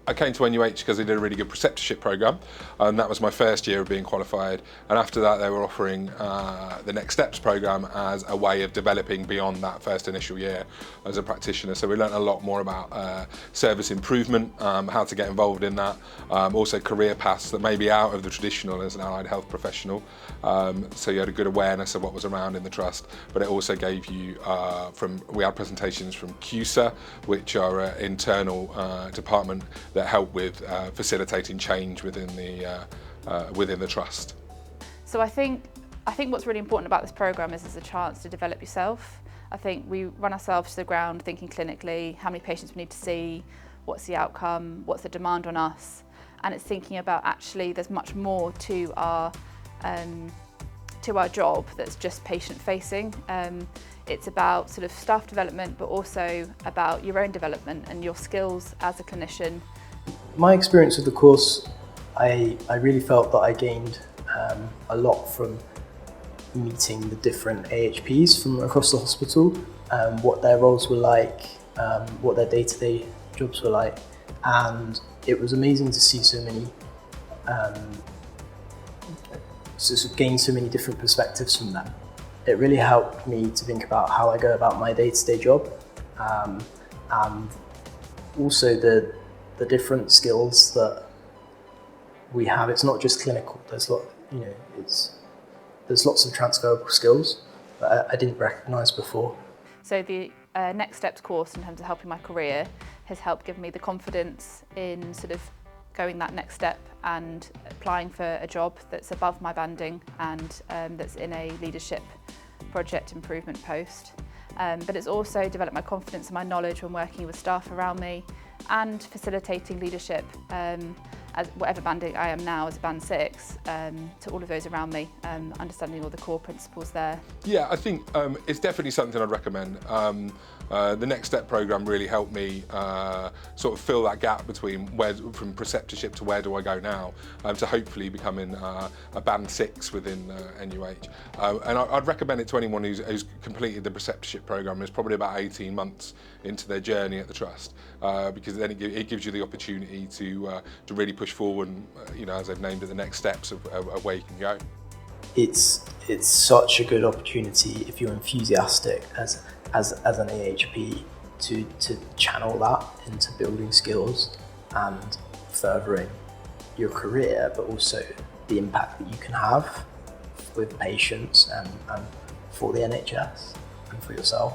I came to NUH because they did a really good preceptorship programme, and that was my first year of being qualified. And after that, they were offering the Next Steps programme as a way of developing beyond that first initial year as a practitioner. So we learnt a lot more about service improvement, how to get involved in that, also career paths that may be out of the traditional as an allied health professional. So you had a good awareness of what was around in the trust, but it also gave you, we had presentations from CUSA, which are an internal department that help with facilitating change within the trust. So I think what's really important about this programme is it's a chance to develop yourself. I think we run ourselves to the ground thinking clinically, how many patients we need to see, what's the outcome, what's the demand on us, and it's thinking about actually there's much more to our job that's just patient facing. It's about sort of staff development, but also about your own development and your skills as a clinician. My experience with the course, I really felt that I gained a lot from meeting the different AHPs from across the hospital, what their roles were like, what their day-to-day jobs were like, and it was amazing to see so many, gain so many different perspectives from them. It really helped me to think about how I go about my day-to-day job, and also the different skills that we have. It's not just clinical. There's lots of transferable skills that I didn't recognise before. So the Next Steps course in terms of helping my career has helped give me the confidence in sort of going that next step and applying for a job that's above my banding and that's in a leadership project improvement post. But it's also developed my confidence and my knowledge when working with staff around me and facilitating leadership as whatever banding I am now as a band 6 to all of those around me, understanding all the core principles there. Yeah, I think it's definitely something I'd recommend. The Next Step programme really helped me sort of fill that gap between from preceptorship to where do I go now, to hopefully becoming a band 6 within NUH. And I'd recommend it to anyone who's completed the preceptorship programme. It's probably about 18 months into their journey at the trust, because then it gives you the opportunity to really push forward, and, as they've named it, the next steps of where you can go. It's such a good opportunity if you're enthusiastic as an AHP to channel that into building skills and furthering your career, but also the impact that you can have with patients and for the NHS and for yourself.